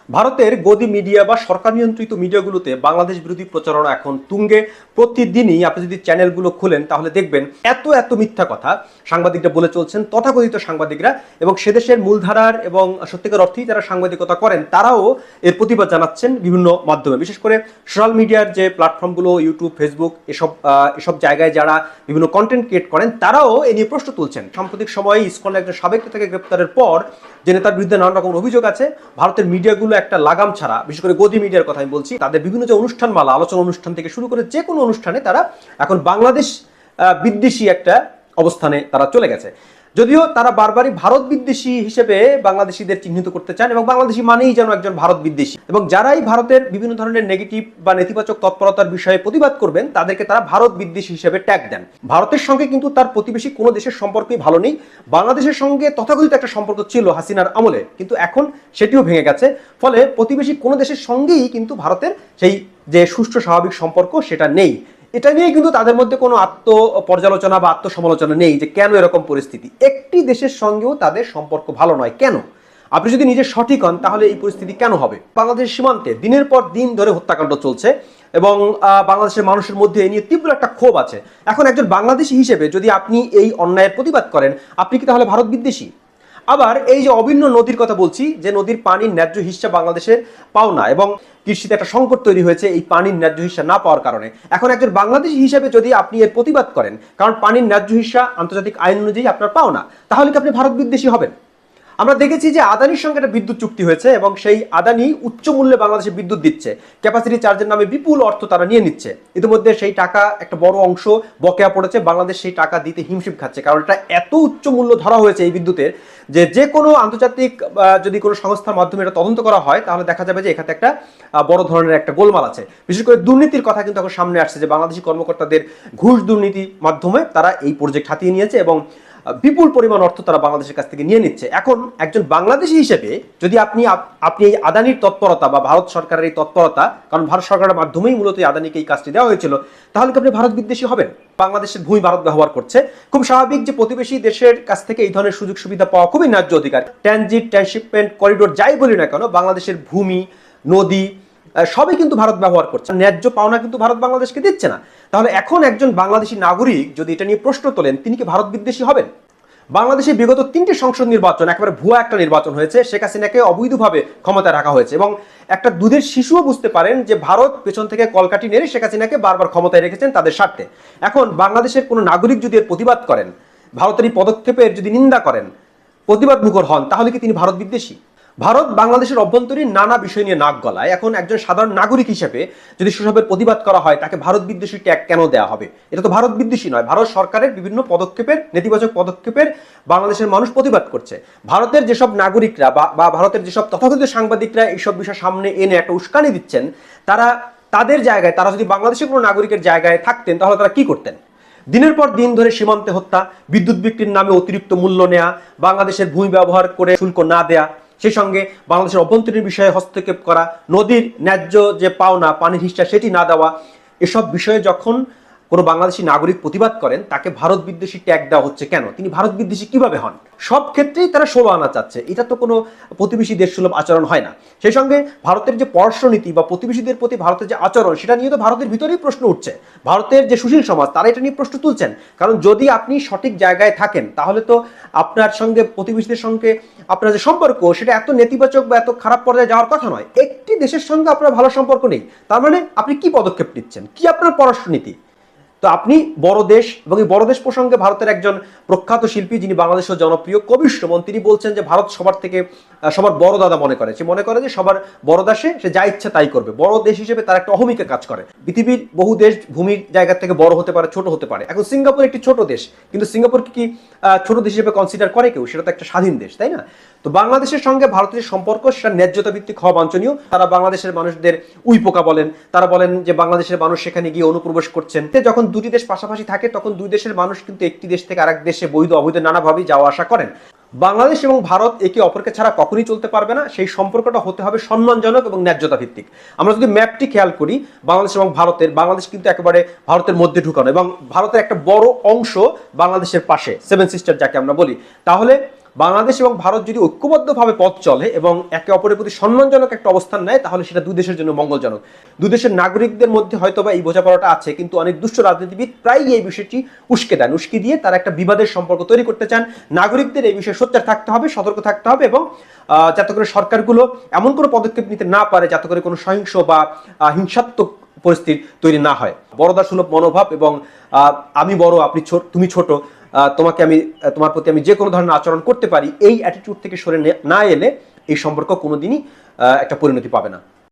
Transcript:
ভারতের গদি মিডিয়া বা সরকার নিয়ন্ত্রিত মিডিয়াগুলোতে বাংলাদেশ বিরোধী প্রচারণা এখন তুঙ্গে। প্রতিদিনই আপনি যদি চ্যানেলগুলো খোলেন তাহলে দেখবেন এত এত মিথ্যা কথা সাংবাদিকরা বলে চলছেন, তথাকথিত সাংবাদিকরা, এবং সেদেশের মূলধারার এবং সত্যিকার অর্থেই যারা সাংবাদিকতা করেন তারাও এর প্রতিবাদ জানাচ্ছেন বিভিন্ন মাধ্যমে। বিশেষ করে সোশ্যাল মিডিয়ার যে প্ল্যাটফর্মগুলো, ইউটিউব, ফেসবুক, এসব জায়গায় যারা বিভিন্ন কন্টেন্ট ক্রিয়েট করেন তারাও এ নিয়ে প্রশ্ন তুলছেন। সাম্প্রতিক সময়ে ইসকনের একজন সাবেক নেতাকে গ্রেপ্তারের পর যে নেতার বিরুদ্ধে নানা রকম অভিযোগ আছে, ভারতের মিডিয়াগুলো একটা লাগাম ছাড়া, বিশেষ করে গদি মিডিয়ার কথা আমি বলছি, তাদের বিভিন্ন যে অনুষ্ঠানমালা, আলোচনা অনুষ্ঠান থেকে শুরু করে যে কোনো অনুষ্ঠানে তারা এখন বাংলাদেশ বিদ্বেষী একটা অবস্থানে তারা চলে গেছে। যদিও তারা বারবারই ভারত বিদ্বেষী হিসেবে বাংলাদেশিদের চিহ্নিত করতে চান এবং বাংলাদেশি মানেই যেন একজন ভারত বিদ্বেষী, এবং যারাই ভারতের বিভিন্ন ধরনের নেগেটিভ বা নেতিবাচক তৎপরতার বিষয়ে প্রতিবাদ করবেন তাদেরকে তারা ভারত বিদ্বেষী হিসেবে ট্যাগ দেন। ভারতের সঙ্গে কিন্তু তার প্রতিবেশী কোনো দেশের সম্পর্কই ভালো নেই। বাংলাদেশের সঙ্গে তথাকথিত একটা সম্পর্ক ছিল হাসিনার আমলে, কিন্তু এখন সেটিও ভেঙে গেছে। ফলে প্রতিবেশী কোনো দেশের সঙ্গেই কিন্তু ভারতের সেই যে সুষ্ঠু স্বাভাবিক সম্পর্ক সেটা নেই। এটা নিয়ে কিন্তু তাদের মধ্যে কোনো আত্ম পর্যালোচনা বা আত্মসমালোচনা নেই যে কেন এরকম পরিস্থিতি। একটি দেশের সঙ্গেও তাদের সম্পর্ক ভালো নয়। কেন? আপনি যদি নিজে সঠিক হন তাহলে এই পরিস্থিতি কেন হবে? বাংলাদেশ সীমান্তে দিনের পর দিন ধরে হত্যাকাণ্ড চলছে এবং বাংলাদেশের মানুষের মধ্যে এই নিয়ে তীব্র একটা ক্ষোভ আছে। এখন একজন বাংলাদেশি হিসেবে যদি আপনি এই অন্যায়ের প্রতিবাদ করেন, আপনি কি তাহলে ভারত বিদ্বেষী? আবার এই যে অভিন্ন নদীর কথা বলছি, যে নদীর পানির ন্যায্য হিস্সা বাংলাদেশের পাওনা, এবং কৃষিতে একটা সংকট তৈরি হয়েছে এই পানির ন্যায্য হিস্সা না পাওয়ার কারণে। এখন একজন বাংলাদেশি হিসেবে যদি আপনি এর প্রতিবাদ করেন, কারণ পানির ন্যায্য হিস্সা আন্তর্জাতিক আইন অনুযায়ী আপনার পাওনা, তাহলে কি আপনি ভারত বিদ্বেষী হবেন? আমরা দেখেছি যে আদানির সঙ্গে একটা বিদ্যুৎ চুক্তি হয়েছে এবং সেই আদানি উচ্চ মূল্যে বাংলাদেশে বিদ্যুৎ দিচ্ছে, ক্যাপাসিটি চার্জের নামে বিপুল অর্থ তারা নিয়ে নিচ্ছে। ইতিমধ্যে সেই টাকা একটা বড় অংশ বকেয়া পড়েছে, বাংলাদেশ সেই টাকা দিতে হিমশিম খাচ্ছে, কারণ এটা এত উচ্চ মূল্য ধরা হয়েছে এই বিদ্যুতের যে যে কোনো আন্তর্জাতিক যদি কোনো সংস্থার মাধ্যমে এটা তদন্ত করা হয় তাহলে দেখা যাবে যে এখানে একটা বড় ধরনের একটা গোলমাল আছে। বিশেষ করে দুর্নীতির কথা কিন্তু এখন সামনে আসছে যে বাংলাদেশি কর্মকর্তাদের ঘুষ দুর্নীতির মাধ্যমে তারা এই প্রজেক্ট হাতিয়ে নিয়েছে এবং বিপুল পরিমাণ অর্থ তারা বাংলাদেশের কাছ থেকে নিয়ে নিচ্ছে। এখন একজন বাংলাদেশি হিসেবে যদি আপনি এই আদানির তৎপরতা বা ভারত সরকারের এই তৎপরতা, কারণ ভারত সরকারের মাধ্যমেই মূলত আদানিকে এই কাজটি দেওয়া হয়েছিল, তাহলে কি আপনি ভারত বিদ্বেষী হবেন? বাংলাদেশের ভূমি ভারত ব্যবহার করছে, খুব স্বাভাবিক যে প্রতিবেশী দেশের কাছ থেকে এই ধরনের সুযোগ সুবিধা পাওয়া খুবই ন্যায্য অধিকার। ট্রানজিট, ট্রান্সশিপমেন্ট, করিডোর যাই বলি না কেন, বাংলাদেশের ভূমি, নদী সবই কিন্তু ভারত ব্যবহার করছে, ন্যায্য পাওনা কিন্তু ভারত বাংলাদেশকে দিচ্ছে না। তাহলে এখন একজন বাংলাদেশি নাগরিক যদি এটা নিয়ে প্রশ্ন তোলেন, তিনি কি ভারত বিদ্বেষী হবেন? বাংলাদেশে বিগত 3টি সংসদ নির্বাচন একেবারে ভুয়া একটা নির্বাচন হয়েছে, শেখ হাসিনাকে অবৈধভাবে ক্ষমতায় রাখা হয়েছে, এবং একটা দুধের শিশুও বুঝতে পারেন যে ভারত পেছন থেকে কলকাঠি নেড়ে শেখ হাসিনাকে বারবার ক্ষমতায় রেখেছেন তাদের স্বার্থে। এখন বাংলাদেশের কোনো নাগরিক যদি এর প্রতিবাদ করেন, ভারতের এই পদক্ষেপের যদি নিন্দা করেন, প্রতিবাদ মুখর হন, তাহলে কি তিনি ভারত বিদ্বেষী? ভারত বাংলাদেশের অভ্যন্তরীণ নানা বিষয় নিয়ে নাক গলায়। এখন একজন সাধারণ নাগরিক হিসেবে যদি সেসবের প্রতিবাদ করা হয়, তাকে ভারত বিদ্বেষী ট্যাগ কেন দেওয়া হবে? এটা তো ভারত বিদ্বেষী নয়। ভারত সরকারের বিভিন্ন পদক্ষেপের, নেতিবাচক পদক্ষেপের বাংলাদেশের মানুষ প্রতিবাদ করছে। ভারতের যেসব নাগরিকরা বা ভারতের যেসব তথাকথিত সাংবাদিকরা এইসব বিষয় সামনে এনে একটা উস্কানি দিচ্ছেন, তাদের জায়গায়, তারা যদি বাংলাদেশের কোনো নাগরিকের জায়গায় থাকতেন তাহলে তারা কি করতেন? দিনের পর দিন ধরে সীমান্তে হত্যা, বিদ্যুৎ বিক্রির নামে অতিরিক্ত মূল্য নেয়া, বাংলাদেশের ভূমি ব্যবহার করে শুল্ক না দেয়া, সেই সঙ্গে বাংলাদেশের অভ্যন্তরীণ বিষয়ে হস্তক্ষেপ করা, নদীর ন্যায্য যে পাওনা পানির হিস্সা সেটি না দেওয়া, এসব বিষয়ে যখন কোনো বাংলাদেশি নাগরিক প্রতিবাদ করেন, তাকে ভারত বিদ্বেষী ট্যাগ দেওয়া হচ্ছে কেন? তিনি ভারত বিদ্বেষী কিভাবে হন? সব ক্ষেত্রেই তারা 16 আনা চাচ্ছে। এটা তো কোনো প্রতিবেশী দেশ সুলভ আচরণ হয় না। সেই সঙ্গে ভারতের যে পররাষ্ট্রনীতি বা প্রতিবেশীদের প্রতি ভারতের যে আচরণ, সেটা নিয়ে তো ভারতের ভিতরেই প্রশ্ন উঠছে। ভারতের যে সুশীল সমাজ তারা এটা নিয়ে প্রশ্ন তুলছেন, কারণ যদি আপনি সঠিক জায়গায় থাকেন তাহলে তো আপনার সঙ্গে প্রতিবেশীদের সঙ্গে আপনার যে সম্পর্ক সেটা এত নেতিবাচক বা এত খারাপ পর্যায়ে যাওয়ার কথা নয়। একটি দেশের সঙ্গে আপনার ভালো সম্পর্ক নেই, তার মানে আপনি কি পদক্ষেপ নিচ্ছেন? কি আপনার পররাষ্ট্রনীতি? তো আপনি বড় দেশ, এবং এই বড় দেশ প্রসঙ্গে ভারতের একজন প্রখ্যাত শিল্পী, যিনি বাংলাদেশের জনপ্রিয় কবি সুমন, তিনি বলছেন যে ভারত সবার বড় দাদা মনে করে। সে মনে করে যে সবার বড় দেশে সে যা ইচ্ছা তাই করবে। বড় দেশ হিসেবে তার একটা অহমিকা কাজ করে। পৃথিবীর বহু দেশ ভূমির জায়গা থেকে বড় হতে পারে, ছোট হতে পারে। এখন সিঙ্গাপুর একটি ছোট দেশ, কিন্তু সিঙ্গাপুরকে কি ছোট দেশ হিসেবে কনসিডার করে কেউ? সেটা তো একটা স্বাধীন দেশ, তাই না? তো বাংলাদেশের সঙ্গে ভারতের সম্পর্ক সেটা ন্যায্যতা ভিত্তিক হওয়া বাঞ্ছনীয়। তারা বাংলাদেশের মানুষদের উইপোকা বলেন, তারা বলেন যে বাংলাদেশের মানুষ সেখানে গিয়ে অনুপ্রবেশ করছেন। যখন দুটি দেশ পাশাপাশি থাকে তখন দুই দেশের মানুষ কিন্তু একটি দেশ থেকে আরেক দেশে বৈধ অবৈধ নানাভাবেই যাওয়া আসা করেন। বাংলাদেশ এবং ভারত একে অপরকে ছাড়া কখনোই চলতে পারবে না। সেই সম্পর্কটা হতে হবে সম্মানজনক এবং ন্যায্যতা ভিত্তিক। আমরা যদি ম্যাপটি খেয়াল করি, বাংলাদেশ এবং বাংলাদেশ কিন্তু একেবারে ভারতের মধ্যে ঢুকানো, এবং ভারতের একটা বড় অংশ বাংলাদেশের পাশে, 7 সিস্টার যাকে আমরা বলি। তাহলে বাংলাদেশ এবং ভারত যদি ঐক্যবদ্ধভাবে পথ চলে এবং একে অপরের প্রতি সম্মানজনক একটা অবস্থান নেয়, তাহলে সেটা দুই দেশের জন্য মঙ্গলজনক। দুই দেশের নাগরিকদের মধ্যে হয়তোবা এই বোঝাপড়াটা আছে, কিন্তু অনেক দুষ্ট রাজনীতিবিদ প্রায়ই এই বিষয়টি উস্কে দেন, উস্কে দিয়ে তারা একটা বিবাদের সম্পর্ক তৈরি করতে চান। নাগরিকদের এই বিষয়ে সোচ্চার থাকতে হবে, সতর্ক থাকতে হবে, এবং যাতে করে সরকারগুলো এমন কোনো পদক্ষেপ নিতে না পারে যাতে করে কোনো সহিংস বা হিংসাত্মক পরিস্থিতি তৈরি না হয়। বড়দাসুলভ মনোভাব এবং আমি বড় আপনি ছোট তুমি ছোট, তোমাকে আমি তোমার প্রতি আমি যে কোনো ধরনের আচরণ করতে পারি, এই অ্যাটিটিউড থেকে সরে না এলে এই সম্পর্ক কোনোদিনই একটা পরিণতি পাবে না।